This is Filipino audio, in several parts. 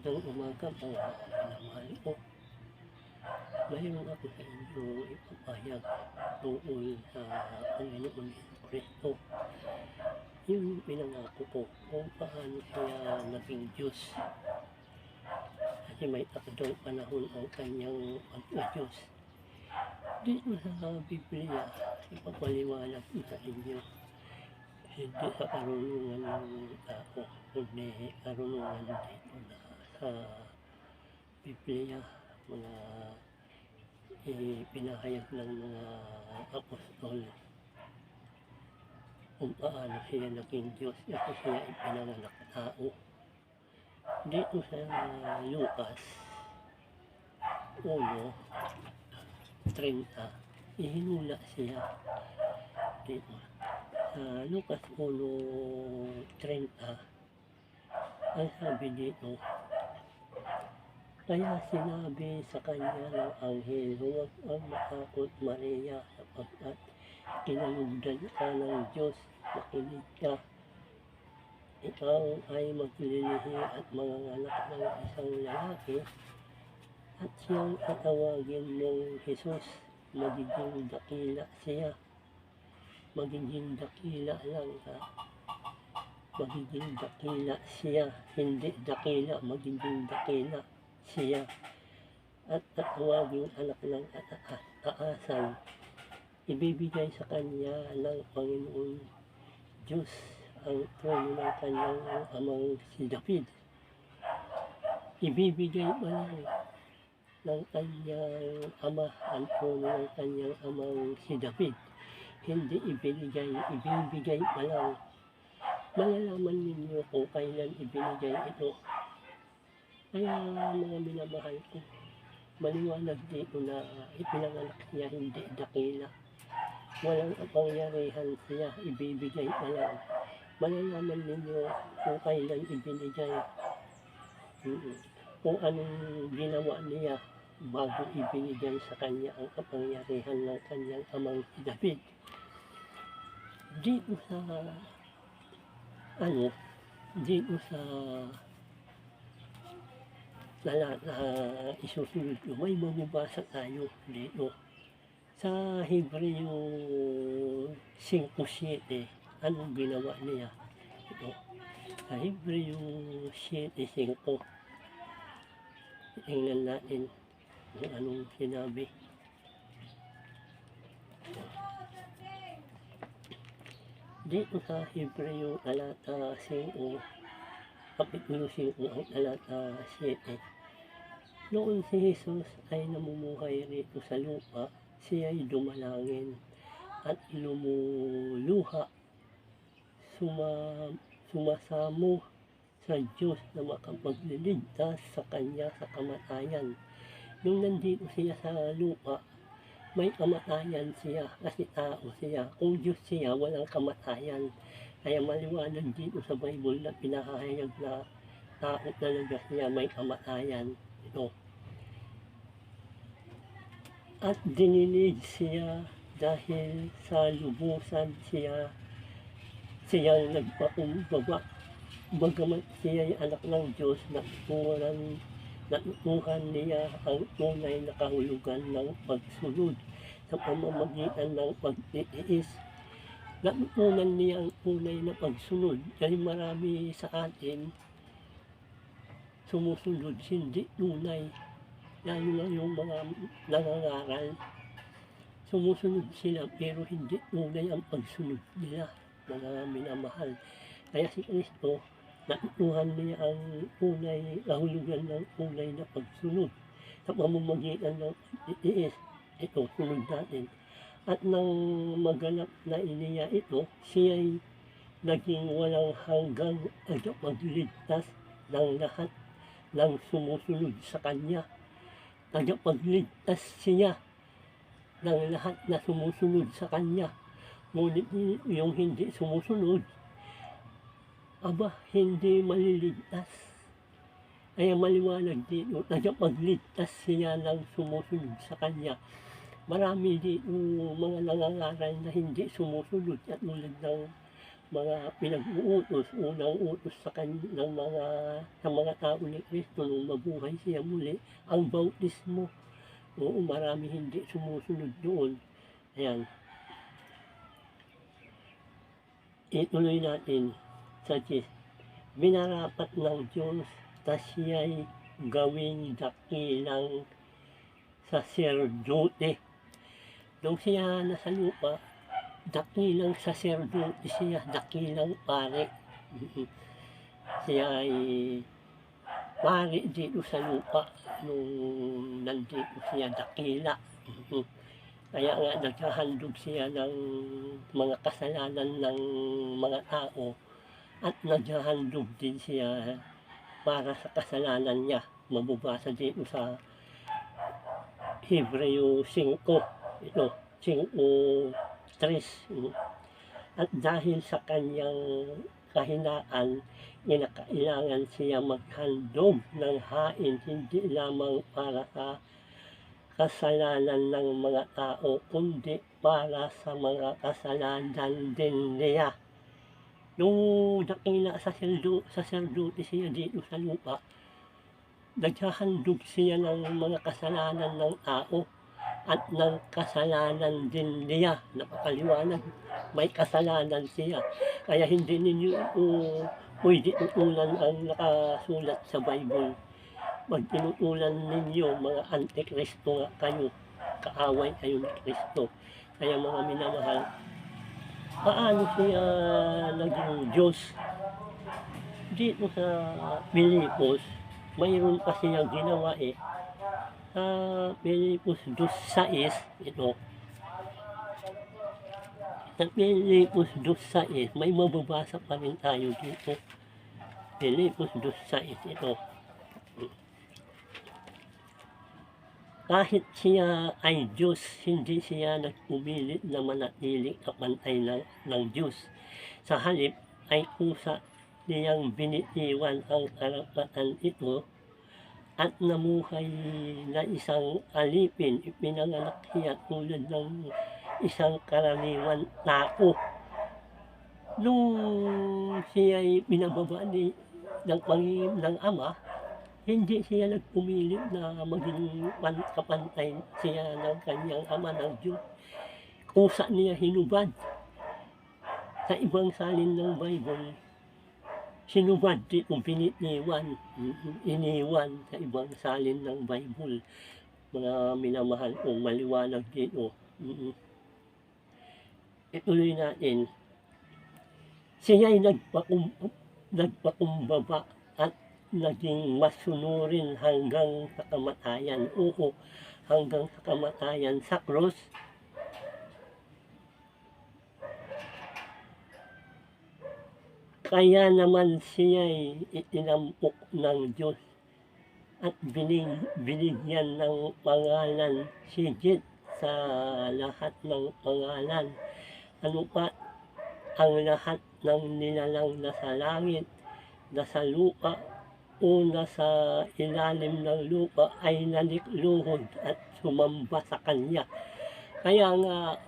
Magandang umaga mga minamahal ko. Mayroon ako sa inyo ipapahayag tungkol sa Panginoon Kristo. Yung pinangako ko kung paano siya naging Diyos. Kasi may takdang panahon ang kanyang pagka-Diyos. Dito sa Biblia, ipapaliwanag ko sa inyo. Hindi sa karunungan ng tao, kundi karunungan dito na sa Biblia, mga ipinahayag ng mga apostol kung paano siya naging Diyos at siya ipinanganak tao. Dito sa Lucas 1:30, ihinula siya dito. Sa Lucas 1:30, ang sabi dito, kaya sinabi sa kanya ng anghel, huwag kang matakot Maria, sapagkat kinalugdan ka ng Diyos, makinig ka. Ikaw ay maglilihi at manganganak ng isang lalaki, at siyang tatawagin mong Jesus. Magiging dakila siya. Magiging dakila lang ha. Magiging dakila siya, hindi dakila, magiging dakila siya, at tatawaging anak ng taasan. Ibibigay sa kanya ng Panginoon Diyos ang trono ng kanyang amang si David. Ibibigay pa lang ng kanyang ama ang trono ng kanyang amang si David. Hindi ibibigay pa lang. Malalaman ninyo kung kailan ibinigay ito. Kaya mga minamahal ko, maliwanag dito na ipinanganak siya, hindi dakila. Walang kapangyarihan siya, ibibigay pa lang. Malalaman ninyo kung kailan ibinigay, kung anong ginawa niya bago ibinigay sa kanya ang kapangyarihan ng kanyang amang David. Dito sa isusunod ko, may mababasa tayo dito sa Hebreo 5:7. Anong ginawa niya? Ito, sa Hebreo 7:5, tingnan natin kung anong sinabi. Dito sa Hebreo talata 5, kapitulo 5, ang talata 7. Noon si Jesus ay namumuhay rito sa lupa, siya ay dumalangin at lumuluha, sumasamo sa Diyos na makapagliligtas sa kanya sa kamatayan. Nung nandito siya sa lupa, may kamatayan siya kasi tao siya. Kung Diyos siya, walang kamatayan. Kaya maliwanag dito sa Bible na pinahayag na tao talaga siya, may kamatayan. Ito. At dinilig siya dahil sa lubusan siyang nagpakumbaba. Bagamat siya ay anak ng Diyos, natutuhan niya ang tunay na kahulugan ng pagsunod sa pamamagitan ng pagtitiis. Natutunan niya ang tunay na pagsunod dahil marami sa atin sumusunod hindi tunay, lalo na yung mga nangangaral. Sumusunod sila pero hindi tunay ang pagsunod nila, mga minamahal. Kaya si Kristo, natutuhan niya ang tunay, kahulugan ng tunay na pagsunod sa pamamagitan ng pagtitiis. Ito, sunod natin. At nang maganap na iniya ito, siya'y naging walang hanggang tagapagligtas ng lahat ng sumusunod sa kanya. Tagapagligtas siya ng lahat na sumusunod sa kanya. Ngunit yung hindi sumusunod, hindi maliligtas. Kaya maliwanag dito, tagapagligtas siya ng sumusunod sa kanya. Marami dito mga nangangaral na hindi sumusunod at tulad ng mga pinag-uutos, unang utos sa mga tao ni Kristo nung mabuhay siya muli, ang bautismo. Oo, marami hindi sumusunod doon. Ayan, ituloy natin sa 10. Minarapat ng Diyos na siya'y gawing dakilang saserdote. Nung siya nasa lupa, dakilang saserdote siya, dakilang pare. Siya ay pare dito sa lupa nung nandito siya, dakila. Kaya nga naghahandog siya ng mga kasalanan ng mga tao at naghahandog din siya para sa kasalanan niya. Mababasa dito sa Hebreo 5, ito, 5:3. At dahil sa kanyang kahinaan, kinakailangan siya maghandog ng hain hindi lamang para sa kasalanan ng mga tao, kundi para sa mga kasalanan din niya. Nung dakila saserdote siya dito sa lupa, naghahandog siya ng mga kasalanan ng tao at ng kasalanan din niya. Napakaliwanag, may kasalanan siya. Kaya hindi ninyo pwede tutulan ang nakasulat sa Bible. Pag tinutulan ninyo, mga antikristo nga kayo, kaaway kayo ni Kristo. Kaya mga minamahal, paano siya naging Diyos? Dito sa Pilipos, mayroon pa siyang ginawa sa Pilipos 2:6, ito. Sa Pilipos 2:6, may mababasa pa rin tayo dito. Pilipos 2:6, ito. Kahit siya ay Diyos, hindi siya nagpumilit na manatiling kapantay ng Diyos. Sa halip ay kusa niyang binitiwan ang karapatan ito at namuhay na isang alipin. Ipinanganak siya tulad ng isang karaniwan tao. Nung siya ay pinababa ng Ama, hindi siya nagpumilit na maging kapantay siya ng kanyang Ama ng Diyos. Kusa niya hinubad. Sa ibang salin ng Bible, sinubad dito, iniwan sa ibang salin ng Bible. Mga minamahal ko, maliwanag dito. Ituloy natin. Siya'y nagpakumbaba at naging masunurin hanggang sa kamatayan. Oo, hanggang sa kamatayan sa krus. Kaya naman siya'y itinampok ng Diyos at binigyan ng pangalan higit sa lahat ng pangalan. Ano pa? Ang lahat ng nilalang nasa langit, nasa lupa, o nasa ilalim ng lupa ay nalikluhod at sumamba sa Kanya. Kaya nga,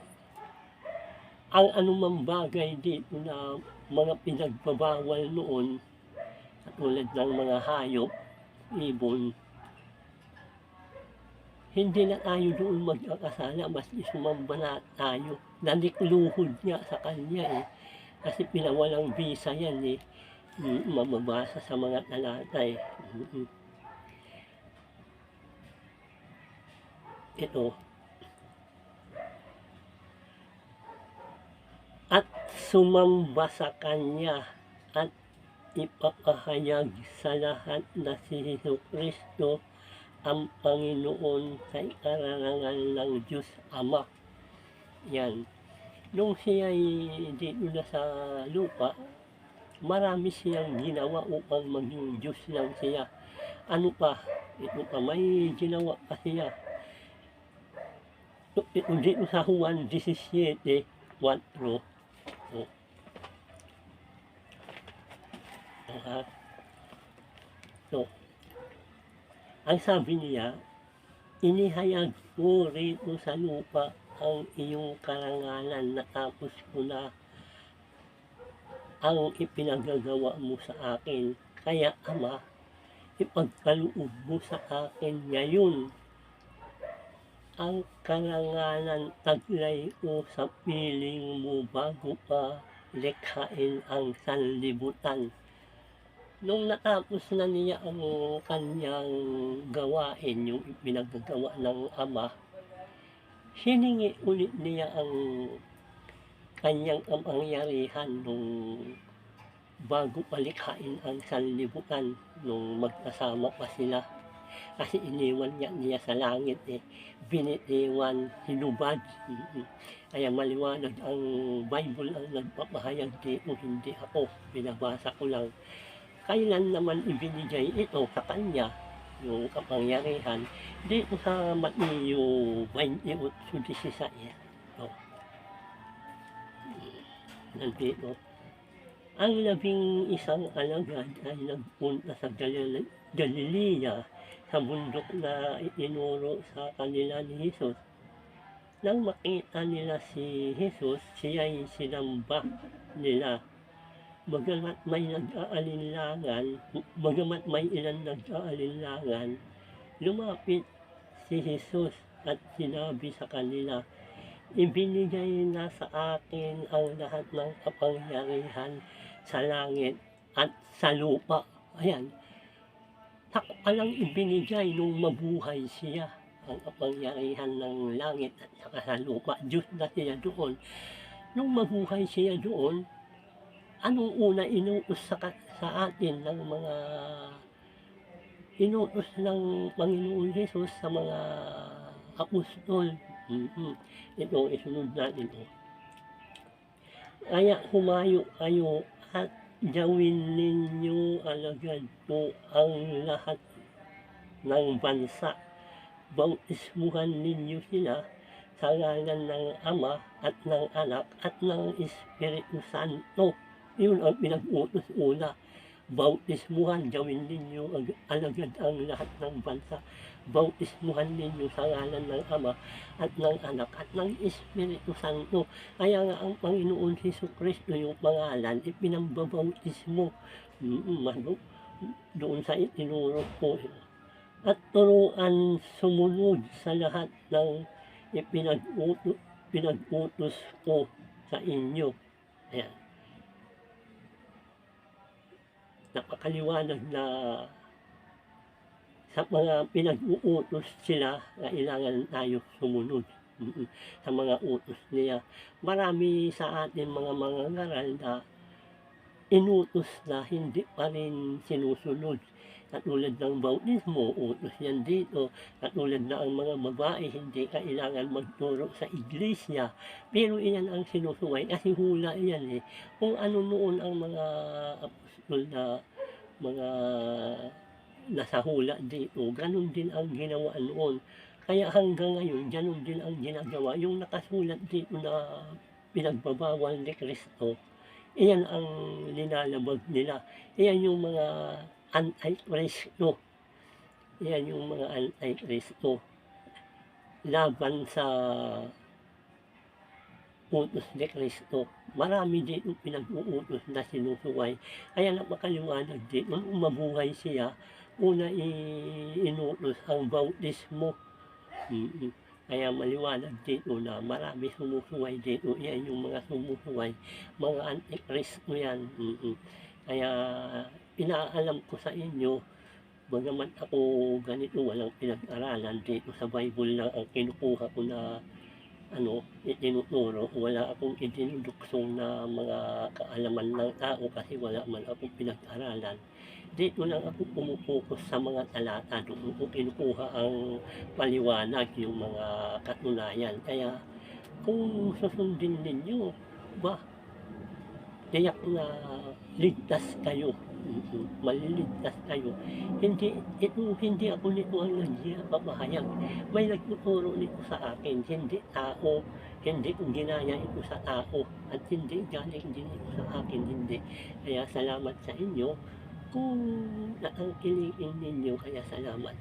ang anumang bagay dito na mga pinagbabawal noon, katulad ng mga hayop, ibon, hindi na tayo doon magkakasala, mas sumamba na tayo. Nalikluhod nga sa Kanya kasi pinawalang visa yan mababasa sa mga talata Ito. At sumamba sa Kanya at ipapahayag sa lahat na si Jesucristo ang Panginoon sa ikararangal ng Diyos Ama. Yan. Nung siya ay dito na sa lupa, marami siyang ginawa upang maging Diyos lang siya. Ano pa? Ito pa, may ginawa pa siya. Ito dito sa Juan 17:4. Ang sabi niya, inihayag ko rito sa lupa ang iyong karangalan, natapos ko na ang ipinagagawa mo sa akin. Kaya Ama, ipagkaloob mo sa akin ngayon ang karangalan taglay ko sa piling mo bago pa likhain ang sanlibutan. Nung natapos na niya ang kanyang gawain, yung ipinagagawa ng Ama, hiningi ulit niya ang kanyang kapangyarihan nung bago palikhain ang sanlibutan, nung magkasama pa sila. Kasi iniwan niya sa langit binitiwan, hinubad. Kaya maliwanag ang Bible ang nagpapahayag dito, hindi ako, binabasa ko lang. Kailan naman ibinigay ito sa kanya, yung kapangyarihan? Dito sa Mateo 28:16. Nandito, ang 11 alagad ay nagpunta sa Galilea, sa bundok na itinuro sa kanila ni Jesus. Nang makita nila si Jesus, siya'y sinamba nila. Bagamat may ilan nag-aalinlangan, lumapit si Jesus at sinabi sa kanila, ibinigay na sa akin ang lahat ng kapangyarihan sa langit at sa lupa. Ayan, takpalang ibinigay nung mabuhay siya ang kapangyarihan ng langit at saka sa lupa. Diyos na siya doon. Nung mabuhay siya doon, anong una inutos sa atin ng mga inutos ng Panginoon Jesus sa mga apostol? Ito, isunod natin ito. Kaya humayo kayo at gawin ninyo alagad po ang lahat ng bansa. Bautismuhan ninyo sila sa ngalan ng Ama at ng Anak at ng Espiritu Santo. Yun ang pinag-utos una. Bautismuhan, gawin ninyo alagad ang lahat ng bansa. Bautismuhan ninyo sa ngalan ng Ama at ng Anak at ng Espiritu Santo. Kaya nga ang Panginoon Jesucristo, yung pangalan, ipinambabautismo doon sa itinuro ko. At turuan sumunod sa lahat ng pinag-utos ko sa inyo. Ayan. Napakaliwanag na sa mga pinag-uutos sila, kailangan tayo sumunod sa mga utos niya. Marami sa atin mga mangangaral na inutos na hindi pa rin sinusunod. Katulad ng bautismo, utos yan dito. Katulad na ang mga babae, hindi kailangan magturo sa iglesia. Pero iyan ang sinusuway kasi hula yan Kung ano noon ang mga apostol na mga nasa hula dito, ganun din ang ginawa noon. Kaya hanggang ngayon, ganun din ang ginagawa. Yung nakasulat dito na pinagbabawal ni Kristo, iyan ang linalabag nila. Iyan yung mga anti-Kristo. Iyan yung mga anti-Kristo. Laban sa utos ni Kristo. Marami dito pinag-uutos na sinusuway. Kaya napakaliwanag dito. Nung mabuhay siya, una inutos ang bautismo. Kaya maliwanag dito na marami sumusuway dito. Iyan yung mga sumusuway. Mga anti-Kristo yan. Kaya inaalam ko sa inyo, bagamat ako ganito, walang pinag-aralan dito sa Bible lang ang kinukuha ko na itinuturo. Wala akong itinuduksong na mga kaalaman ng tao kasi wala man akong pinag-aralan. Dito lang ako pumupokus sa mga talata, doon ko kinukuha ang paliwanag, yung mga katunayan. Kaya kung susundin ninyo, tiyak na ligtas kayo. Maliligtas kayo. Hindi ako nito ang nagpapahayag. May nagtuturo nito sa akin, hindi tao, hindi ko ginaya ito sa tao, at hindi galing din ito sa akin, hindi. Kaya salamat sa inyo kung naangkiliin ninyo, kaya salamat.